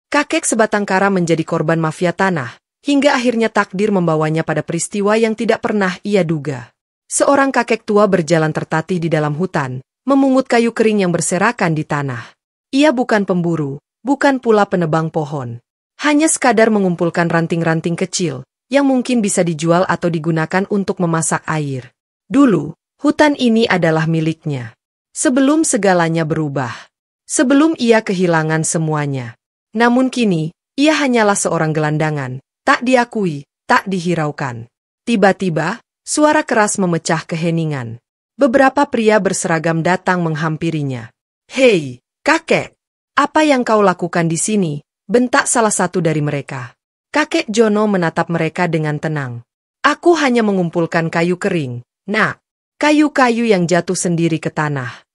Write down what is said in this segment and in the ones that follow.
Kakek sebatang kara menjadi korban mafia tanah, hingga akhirnya takdir membawanya pada peristiwa yang tidak pernah ia duga. Seorang kakek tua berjalan tertatih di dalam hutan, memungut kayu kering yang berserakan di tanah. Ia bukan pemburu, bukan pula penebang pohon. Hanya sekadar mengumpulkan ranting-ranting kecil, yang mungkin bisa dijual atau digunakan untuk memasak air. Dulu, hutan ini adalah miliknya. Sebelum segalanya berubah. Sebelum ia kehilangan semuanya. Namun kini, ia hanyalah seorang gelandangan, tak diakui, tak dihiraukan. Tiba-tiba, suara keras memecah keheningan. Beberapa pria berseragam datang menghampirinya. "Hei, kakek! Apa yang kau lakukan di sini?" bentak salah satu dari mereka. Kakek Jono menatap mereka dengan tenang. "Aku hanya mengumpulkan kayu kering, nak. Kayu-kayu yang jatuh sendiri ke tanah."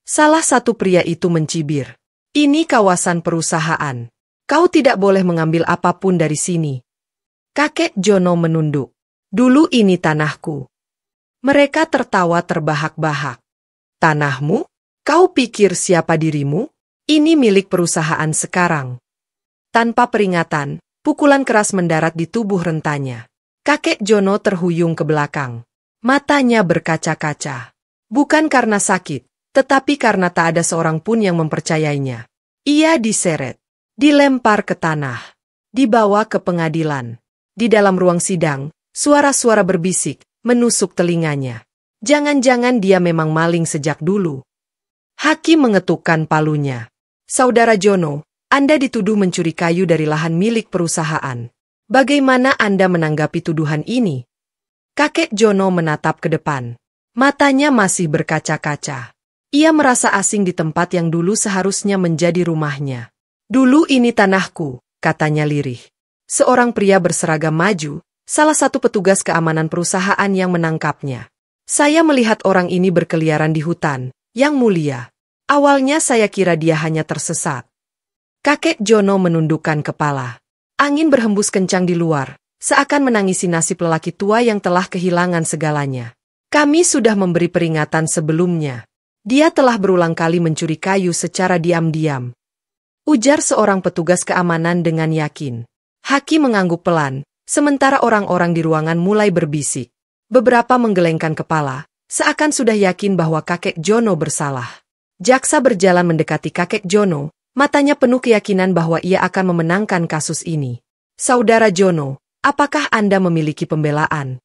Salah satu pria itu mencibir. "Ini kawasan perusahaan. Kau tidak boleh mengambil apapun dari sini." Kakek Jono menunduk. "Dulu ini tanahku." Mereka tertawa terbahak-bahak. "Tanahmu? Kau pikir siapa dirimu? Ini milik perusahaan sekarang." Tanpa peringatan, pukulan keras mendarat di tubuh rentanya. Kakek Jono terhuyung ke belakang. Matanya berkaca-kaca. Bukan karena sakit, tetapi karena tak ada seorang pun yang mempercayainya. Ia diseret, dilempar ke tanah, dibawa ke pengadilan. Di dalam ruang sidang, suara-suara berbisik, menusuk telinganya. Jangan-jangan dia memang maling sejak dulu. Hakim mengetukkan palunya. "Saudara Jono, Anda dituduh mencuri kayu dari lahan milik perusahaan. Bagaimana Anda menanggapi tuduhan ini?" Kakek Jono menatap ke depan. Matanya masih berkaca-kaca. Ia merasa asing di tempat yang dulu seharusnya menjadi rumahnya. "Dulu ini tanahku," katanya lirih. Seorang pria berseragam maju, salah satu petugas keamanan perusahaan yang menangkapnya. "Saya melihat orang ini berkeliaran di hutan, Yang Mulia. Awalnya saya kira dia hanya tersesat." Kakek Jono menundukkan kepala. Angin berhembus kencang di luar, seakan menangisi nasib lelaki tua yang telah kehilangan segalanya. "Kami sudah memberi peringatan sebelumnya. Dia telah berulang kali mencuri kayu secara diam-diam," ujar seorang petugas keamanan dengan yakin. Hakim mengangguk pelan, sementara orang-orang di ruangan mulai berbisik. Beberapa menggelengkan kepala, seakan sudah yakin bahwa kakek Jono bersalah. Jaksa berjalan mendekati kakek Jono, matanya penuh keyakinan bahwa ia akan memenangkan kasus ini. "Saudara Jono, apakah Anda memiliki pembelaan?"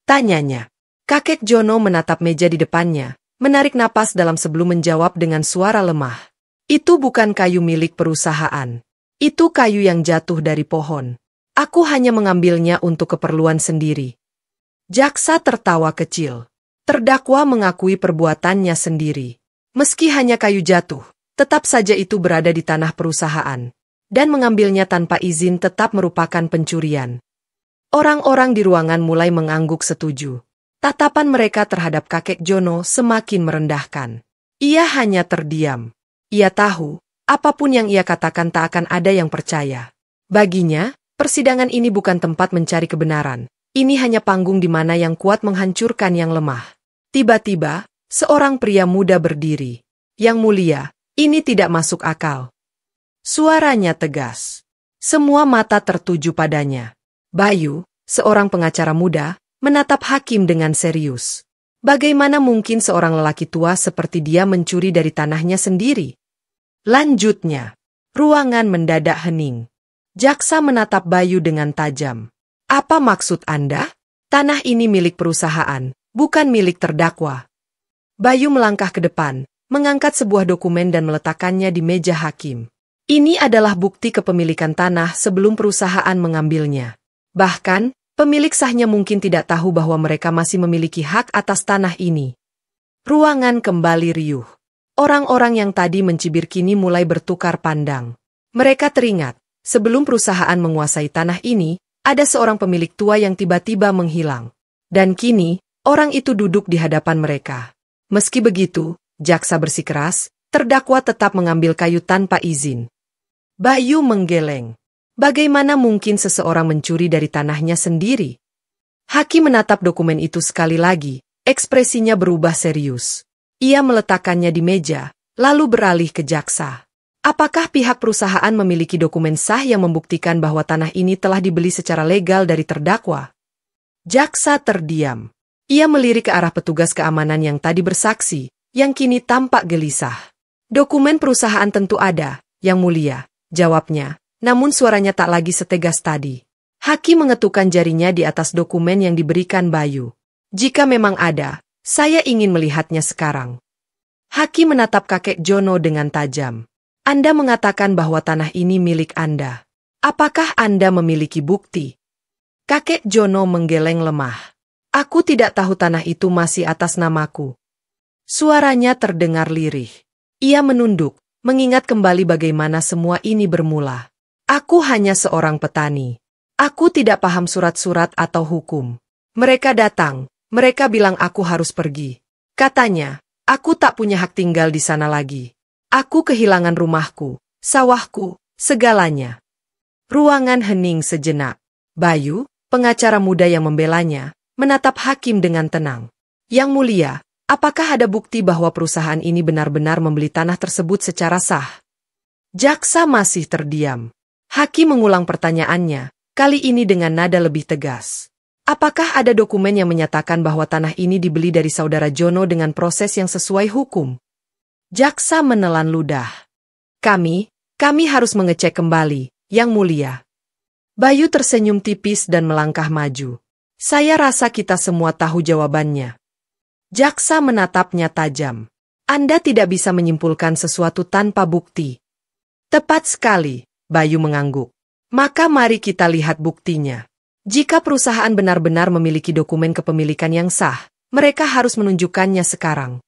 tanyanya. Kakek Jono menatap meja di depannya, menarik napas dalam sebelum menjawab dengan suara lemah. "Itu bukan kayu milik perusahaan. Itu kayu yang jatuh dari pohon. Aku hanya mengambilnya untuk keperluan sendiri." Jaksa tertawa kecil. Terdakwa mengakui perbuatannya sendiri. Meski hanya kayu jatuh, tetap saja itu berada di tanah perusahaan. Dan mengambilnya tanpa izin tetap merupakan pencurian. Orang-orang di ruangan mulai mengangguk setuju. Tatapan mereka terhadap kakek Jono semakin merendahkan. Ia hanya terdiam. Ia tahu, apapun yang ia katakan tak akan ada yang percaya. Baginya, persidangan ini bukan tempat mencari kebenaran. Ini hanya panggung di mana yang kuat menghancurkan yang lemah. Tiba-tiba, seorang pria muda berdiri. "Yang Mulia, ini tidak masuk akal." Suaranya tegas. Semua mata tertuju padanya. Bayu, seorang pengacara muda, menatap hakim dengan serius. Bagaimana mungkin seorang lelaki tua seperti dia mencuri dari tanahnya sendiri? Lanjutnya, ruangan mendadak hening. Jaksa menatap Bayu dengan tajam. "Apa maksud Anda? Tanah ini milik perusahaan, bukan milik terdakwa." Bayu melangkah ke depan, mengangkat sebuah dokumen dan meletakkannya di meja hakim. Ini adalah bukti kepemilikan tanah sebelum perusahaan mengambilnya. Bahkan, pemilik sahnya mungkin tidak tahu bahwa mereka masih memiliki hak atas tanah ini. Ruangan kembali riuh. Orang-orang yang tadi mencibir kini mulai bertukar pandang. Mereka teringat, sebelum perusahaan menguasai tanah ini, ada seorang pemilik tua yang tiba-tiba menghilang. Dan kini, orang itu duduk di hadapan mereka. Meski begitu, jaksa bersikeras, terdakwa tetap mengambil kayu tanpa izin. Bayu menggeleng. Bagaimana mungkin seseorang mencuri dari tanahnya sendiri? Hakim menatap dokumen itu sekali lagi, ekspresinya berubah serius. Ia meletakkannya di meja, lalu beralih ke jaksa. Apakah pihak perusahaan memiliki dokumen sah yang membuktikan bahwa tanah ini telah dibeli secara legal dari terdakwa? Jaksa terdiam. Ia melirik ke arah petugas keamanan yang tadi bersaksi, yang kini tampak gelisah. Dokumen perusahaan tentu ada, Yang Mulia, jawabnya, namun suaranya tak lagi setegas tadi. Hakim mengetukkan jarinya di atas dokumen yang diberikan Bayu. Jika memang ada, saya ingin melihatnya sekarang. Hakim menatap kakek Jono dengan tajam. Anda mengatakan bahwa tanah ini milik Anda. Apakah Anda memiliki bukti? Kakek Jono menggeleng lemah. Aku tidak tahu tanah itu masih atas namaku. Suaranya terdengar lirih. Ia menunduk, mengingat kembali bagaimana semua ini bermula. Aku hanya seorang petani. Aku tidak paham surat-surat atau hukum. Mereka datang, mereka bilang aku harus pergi. Katanya, aku tak punya hak tinggal di sana lagi. Aku kehilangan rumahku, sawahku, segalanya. Ruangan hening sejenak. Bayu, pengacara muda yang membelanya, menatap hakim dengan tenang. Yang Mulia, apakah ada bukti bahwa perusahaan ini benar-benar membeli tanah tersebut secara sah? Jaksa masih terdiam. Hakim mengulang pertanyaannya, kali ini dengan nada lebih tegas. Apakah ada dokumen yang menyatakan bahwa tanah ini dibeli dari saudara Jono dengan proses yang sesuai hukum? Jaksa menelan ludah. Kami harus mengecek kembali, Yang Mulia. Bayu tersenyum tipis dan melangkah maju. Saya rasa kita semua tahu jawabannya. Jaksa menatapnya tajam. Anda tidak bisa menyimpulkan sesuatu tanpa bukti. Tepat sekali, Bayu mengangguk. Maka mari kita lihat buktinya. Jika perusahaan benar-benar memiliki dokumen kepemilikan yang sah, mereka harus menunjukkannya sekarang.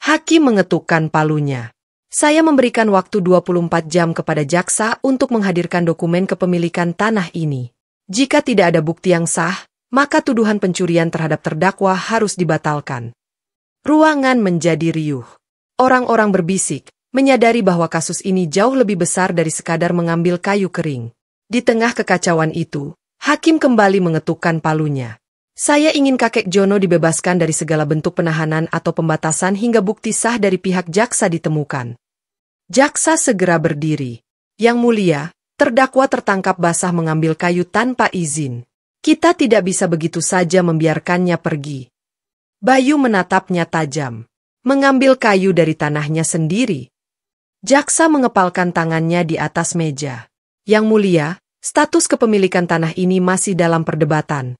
Hakim mengetukkan palunya. Saya memberikan waktu 24 jam kepada jaksa untuk menghadirkan dokumen kepemilikan tanah ini. Jika tidak ada bukti yang sah, maka tuduhan pencurian terhadap terdakwa harus dibatalkan. Ruangan menjadi riuh. Orang-orang berbisik, menyadari bahwa kasus ini jauh lebih besar dari sekadar mengambil kayu kering. Di tengah kekacauan itu, hakim kembali mengetukkan palunya. Saya ingin kakek Jono dibebaskan dari segala bentuk penahanan atau pembatasan hingga bukti sah dari pihak jaksa ditemukan. Jaksa segera berdiri. Yang Mulia, terdakwa tertangkap basah mengambil kayu tanpa izin. Kita tidak bisa begitu saja membiarkannya pergi. Bayu menatapnya tajam. Mengambil kayu dari tanahnya sendiri. Jaksa mengepalkan tangannya di atas meja. Yang Mulia, status kepemilikan tanah ini masih dalam perdebatan.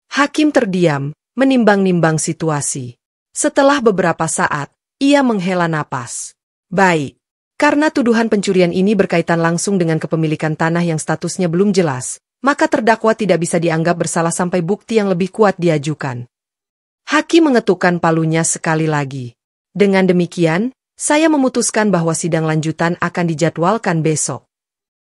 Hakim terdiam, menimbang-nimbang situasi. Setelah beberapa saat, ia menghela napas. Baik, karena tuduhan pencurian ini berkaitan langsung dengan kepemilikan tanah yang statusnya belum jelas, maka terdakwa tidak bisa dianggap bersalah sampai bukti yang lebih kuat diajukan. Hakim mengetukkan palunya sekali lagi. Dengan demikian, saya memutuskan bahwa sidang lanjutan akan dijadwalkan besok.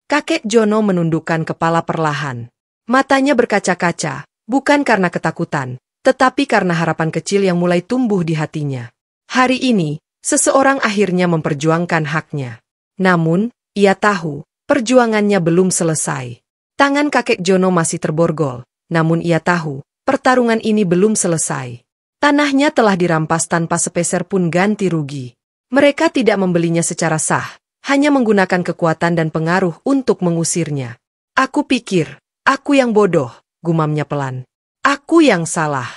Kakek Jono menundukkan kepala perlahan. Matanya berkaca-kaca, bukan karena ketakutan, tetapi karena harapan kecil yang mulai tumbuh di hatinya. Hari ini, seseorang akhirnya memperjuangkan haknya. Namun, ia tahu, perjuangannya belum selesai. Tangan kakek Jono masih terborgol, namun ia tahu, pertarungan ini belum selesai. Tanahnya telah dirampas tanpa sepeser pun ganti rugi. Mereka tidak membelinya secara sah, hanya menggunakan kekuatan dan pengaruh untuk mengusirnya. Aku pikir, aku yang bodoh, gumamnya pelan. Aku yang salah.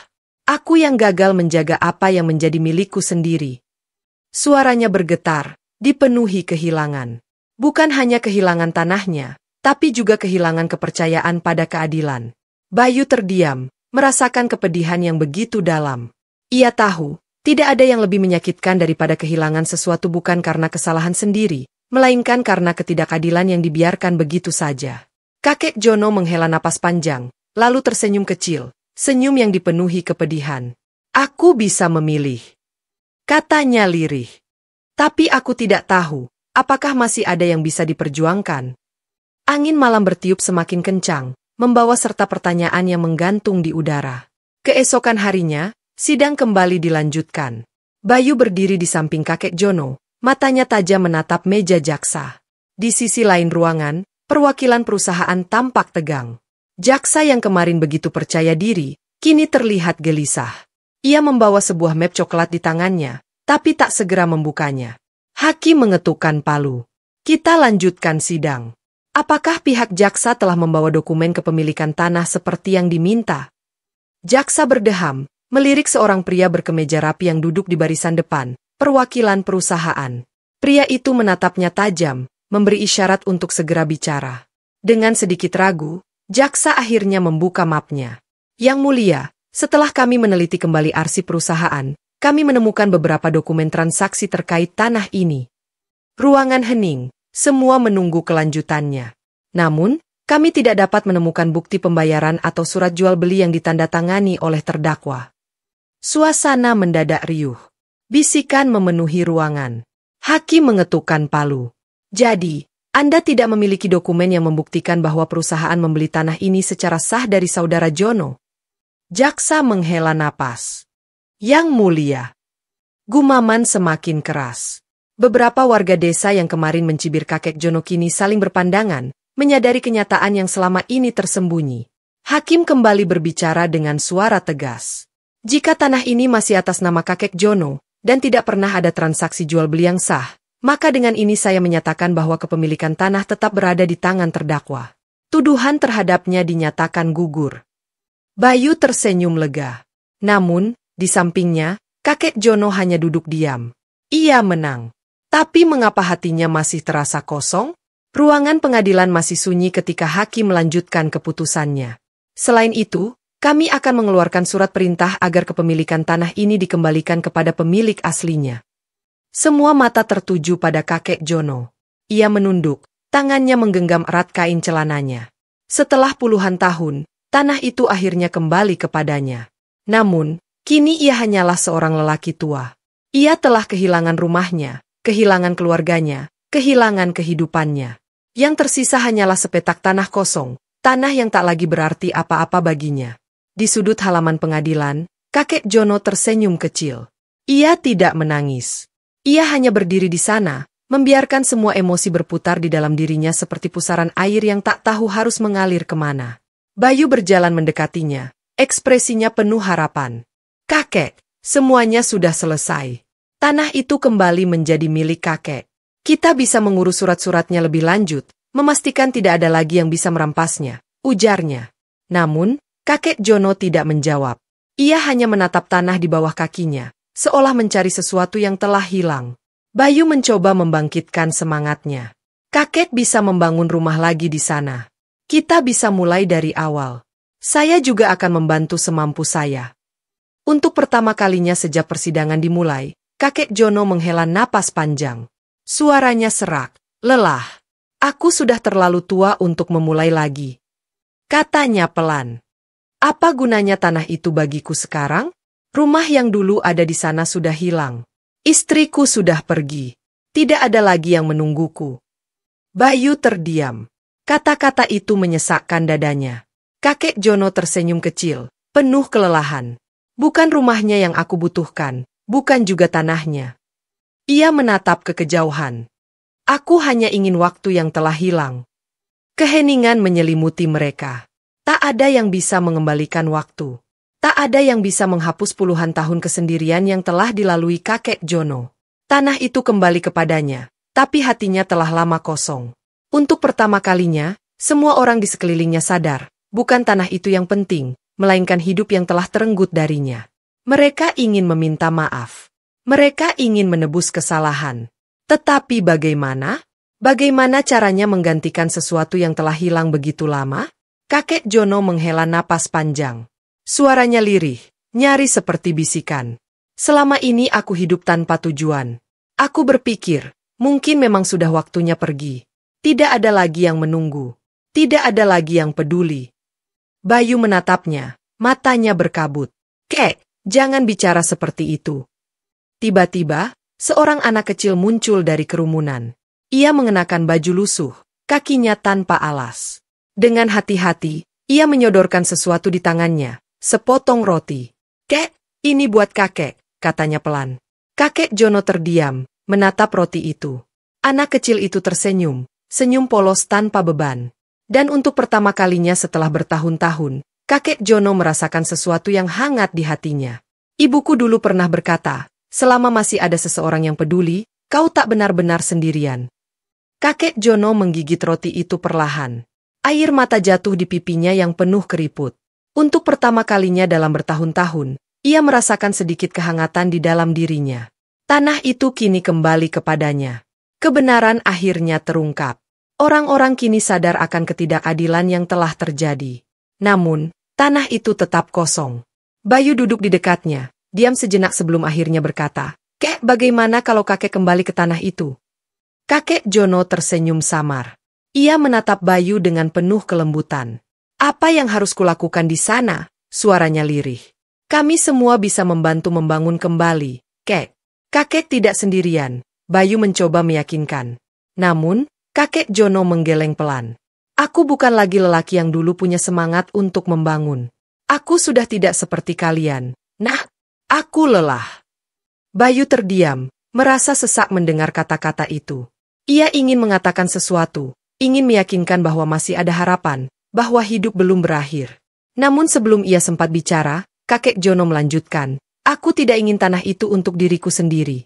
Aku yang gagal menjaga apa yang menjadi milikku sendiri. Suaranya bergetar, dipenuhi kehilangan. Bukan hanya kehilangan tanahnya, tapi juga kehilangan kepercayaan pada keadilan. Bayu terdiam, merasakan kepedihan yang begitu dalam. Ia tahu, tidak ada yang lebih menyakitkan daripada kehilangan sesuatu bukan karena kesalahan sendiri, melainkan karena ketidakadilan yang dibiarkan begitu saja. Kakek Jono menghela napas panjang, lalu tersenyum kecil, senyum yang dipenuhi kepedihan. Aku bisa memilih. Katanya lirih. Tapi aku tidak tahu, apakah masih ada yang bisa diperjuangkan. Angin malam bertiup semakin kencang, membawa serta pertanyaan yang menggantung di udara. Keesokan harinya, sidang kembali dilanjutkan. Bayu berdiri di samping kakek Jono, matanya tajam menatap meja jaksa. Di sisi lain ruangan, perwakilan perusahaan tampak tegang. Jaksa yang kemarin begitu percaya diri, kini terlihat gelisah. Ia membawa sebuah map coklat di tangannya, tapi tak segera membukanya. Hakim mengetukkan palu. Kita lanjutkan sidang. Apakah pihak jaksa telah membawa dokumen kepemilikan tanah seperti yang diminta? Jaksa berdeham, melirik seorang pria berkemeja rapi yang duduk di barisan depan, perwakilan perusahaan. Pria itu menatapnya tajam, memberi isyarat untuk segera bicara. Dengan sedikit ragu, jaksa akhirnya membuka mapnya. Yang mulia, setelah kami meneliti kembali arsip perusahaan, kami menemukan beberapa dokumen transaksi terkait tanah ini. Ruangan hening. Semua menunggu kelanjutannya. Namun, kami tidak dapat menemukan bukti pembayaran atau surat jual beli yang ditandatangani oleh terdakwa. Suasana mendadak riuh. Bisikan memenuhi ruangan. Hakim mengetukkan palu. Jadi, Anda tidak memiliki dokumen yang membuktikan bahwa perusahaan membeli tanah ini secara sah dari saudara Jono? Jaksa menghela napas. Yang mulia. Gumaman semakin keras. Beberapa warga desa yang kemarin mencibir kakek Jono kini saling berpandangan, menyadari kenyataan yang selama ini tersembunyi. Hakim kembali berbicara dengan suara tegas. Jika tanah ini masih atas nama kakek Jono, dan tidak pernah ada transaksi jual beli yang sah, maka dengan ini saya menyatakan bahwa kepemilikan tanah tetap berada di tangan terdakwa. Tuduhan terhadapnya dinyatakan gugur. Bayu tersenyum lega. Namun, di sampingnya, kakek Jono hanya duduk diam. Ia menang. Tapi mengapa hatinya masih terasa kosong? Ruangan pengadilan masih sunyi ketika hakim melanjutkan keputusannya. Selain itu, kami akan mengeluarkan surat perintah agar kepemilikan tanah ini dikembalikan kepada pemilik aslinya. Semua mata tertuju pada kakek Jono. Ia menunduk, tangannya menggenggam erat kain celananya. Setelah puluhan tahun, tanah itu akhirnya kembali kepadanya. Namun, kini ia hanyalah seorang lelaki tua. Ia telah kehilangan rumahnya, kehilangan keluarganya, kehilangan kehidupannya. Yang tersisa hanyalah sepetak tanah kosong, tanah yang tak lagi berarti apa-apa baginya. Di sudut halaman pengadilan, kakek Jono tersenyum kecil. Ia tidak menangis. Ia hanya berdiri di sana, membiarkan semua emosi berputar di dalam dirinya seperti pusaran air yang tak tahu harus mengalir kemana. Bayu berjalan mendekatinya, ekspresinya penuh harapan. Kakek, semuanya sudah selesai. Tanah itu kembali menjadi milik kakek. Kita bisa mengurus surat-suratnya lebih lanjut, memastikan tidak ada lagi yang bisa merampasnya, ujarnya. Namun, kakek Jono tidak menjawab. Ia hanya menatap tanah di bawah kakinya, seolah mencari sesuatu yang telah hilang. Bayu mencoba membangkitkan semangatnya. Kakek bisa membangun rumah lagi di sana. Kita bisa mulai dari awal. Saya juga akan membantu semampu saya. Untuk pertama kalinya sejak persidangan dimulai, kakek Jono menghela napas panjang. Suaranya serak, lelah. Aku sudah terlalu tua untuk memulai lagi. Katanya pelan. Apa gunanya tanah itu bagiku sekarang? Rumah yang dulu ada di sana sudah hilang. Istriku sudah pergi. Tidak ada lagi yang menungguku. Bayu terdiam. Kata-kata itu menyesakkan dadanya. Kakek Jono tersenyum kecil, penuh kelelahan. Bukan rumahnya yang aku butuhkan. Bukan juga tanahnya. Ia menatap ke kejauhan. Aku hanya ingin waktu yang telah hilang. Keheningan menyelimuti mereka. Tak ada yang bisa mengembalikan waktu. Tak ada yang bisa menghapus puluhan tahun kesendirian yang telah dilalui kakek Jono. Tanah itu kembali kepadanya, tapi hatinya telah lama kosong. Untuk pertama kalinya, semua orang di sekelilingnya sadar, bukan tanah itu yang penting, melainkan hidup yang telah terenggut darinya. Mereka ingin meminta maaf. Mereka ingin menebus kesalahan. Tetapi bagaimana? Bagaimana caranya menggantikan sesuatu yang telah hilang begitu lama? Kakek Jono menghela napas panjang. Suaranya lirih, nyaris seperti bisikan. Selama ini aku hidup tanpa tujuan. Aku berpikir, mungkin memang sudah waktunya pergi. Tidak ada lagi yang menunggu. Tidak ada lagi yang peduli. Bayu menatapnya, matanya berkabut. Kek, jangan bicara seperti itu. Tiba-tiba, seorang anak kecil muncul dari kerumunan. Ia mengenakan baju lusuh, kakinya tanpa alas. Dengan hati-hati, ia menyodorkan sesuatu di tangannya, sepotong roti. Kek, ini buat kakek, katanya pelan. Kakek Jono terdiam, menatap roti itu. Anak kecil itu tersenyum, senyum polos tanpa beban. Dan untuk pertama kalinya setelah bertahun-tahun, kakek Jono merasakan sesuatu yang hangat di hatinya. Ibuku dulu pernah berkata, selama masih ada seseorang yang peduli, kau tak benar-benar sendirian. Kakek Jono menggigit roti itu perlahan. Air mata jatuh di pipinya yang penuh keriput. Untuk pertama kalinya dalam bertahun-tahun, ia merasakan sedikit kehangatan di dalam dirinya. Tanah itu kini kembali kepadanya. Kebenaran akhirnya terungkap. Orang-orang kini sadar akan ketidakadilan yang telah terjadi. Namun, tanah itu tetap kosong. Bayu duduk di dekatnya, diam sejenak sebelum akhirnya berkata, "Kek, bagaimana kalau kakek kembali ke tanah itu?" Kakek Jono tersenyum samar. Ia menatap Bayu dengan penuh kelembutan. "Apa yang harus kulakukan di sana?" Suaranya lirih. "Kami semua bisa membantu membangun kembali, Kek." Kakek tidak sendirian, Bayu mencoba meyakinkan. Namun, kakek Jono menggeleng pelan. "Aku bukan lagi lelaki yang dulu punya semangat untuk membangun. Aku sudah tidak seperti kalian. Nah, aku lelah." Bayu terdiam, merasa sesak mendengar kata-kata itu. Ia ingin mengatakan sesuatu, ingin meyakinkan bahwa masih ada harapan, bahwa hidup belum berakhir. Namun sebelum ia sempat bicara, kakek Jono melanjutkan, "Aku tidak ingin tanah itu untuk diriku sendiri."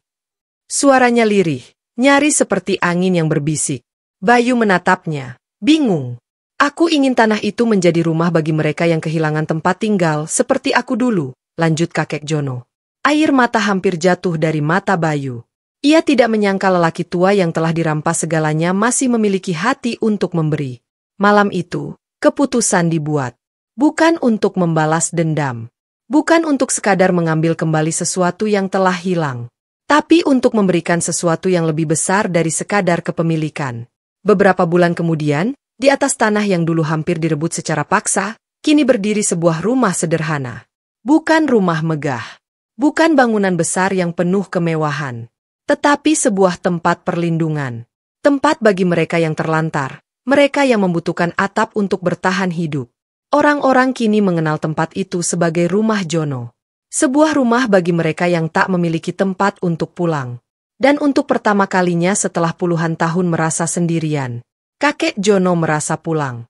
Suaranya lirih, nyaris seperti angin yang berbisik. Bayu menatapnya, bingung. "Aku ingin tanah itu menjadi rumah bagi mereka yang kehilangan tempat tinggal seperti aku dulu," lanjut kakek Jono. Air mata hampir jatuh dari mata Bayu. Ia tidak menyangka lelaki tua yang telah dirampas segalanya masih memiliki hati untuk memberi. Malam itu, keputusan dibuat. Bukan untuk membalas dendam. Bukan untuk sekadar mengambil kembali sesuatu yang telah hilang. Tapi untuk memberikan sesuatu yang lebih besar dari sekadar kepemilikan. Beberapa bulan kemudian, di atas tanah yang dulu hampir direbut secara paksa, kini berdiri sebuah rumah sederhana. Bukan rumah megah. Bukan bangunan besar yang penuh kemewahan. Tetapi sebuah tempat perlindungan. Tempat bagi mereka yang terlantar, mereka yang membutuhkan atap untuk bertahan hidup. Orang-orang kini mengenal tempat itu sebagai Rumah Jono. Sebuah rumah bagi mereka yang tak memiliki tempat untuk pulang. Dan untuk pertama kalinya setelah puluhan tahun merasa sendirian, kakek Jono merasa pulang.